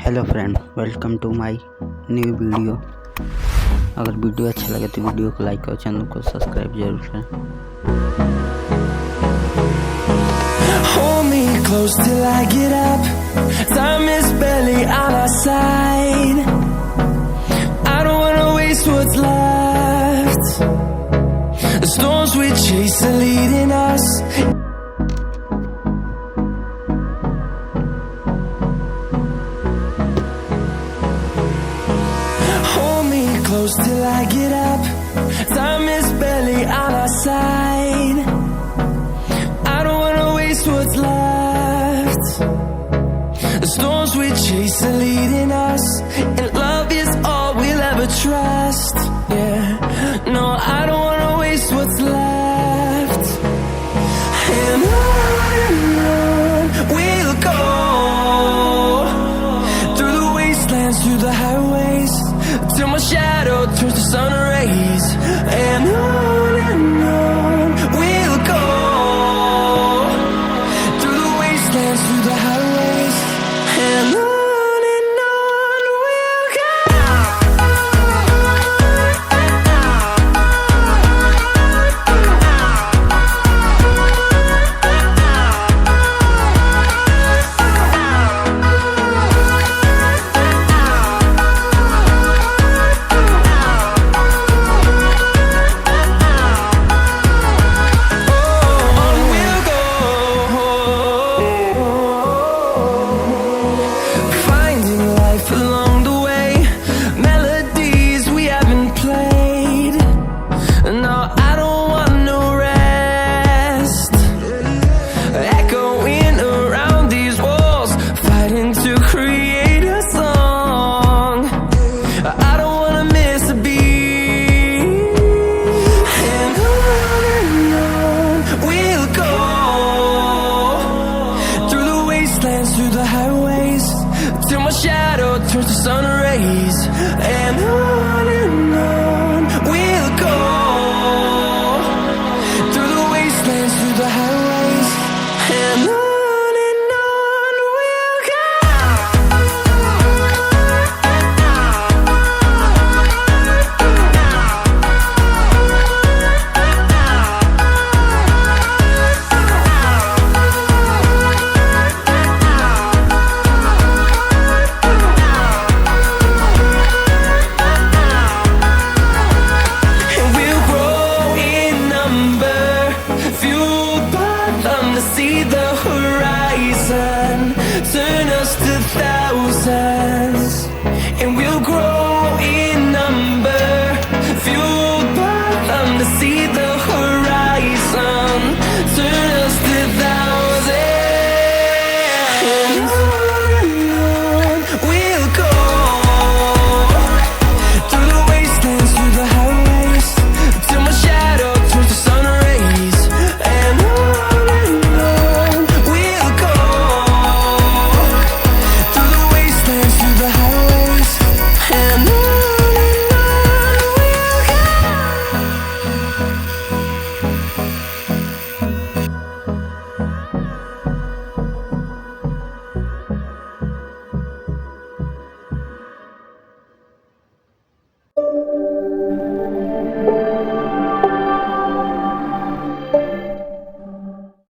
Hello friend, welcome to my new video. अगर video अच्छा लगे तो वीडियो को लाइक और चैनल को सब्सक्राइब जरूर करें। Hold me close till I get up. Time is barely on our side. I don't wanna waste what's left. The storms we chase are leading us. Close till I get up. Time is barely on our side. I don't wanna waste what's left. The storms we chase are leading us, and love is all we'll ever trust. Yeah, no, I don't wanna waste what's left. And on we'll go, through the wastelands, through the highways, till my shadow turns to sun rays. And on we'll go, through the wastelands, through the highways, and on we'll go. Through the highways, till my shadow turns to sun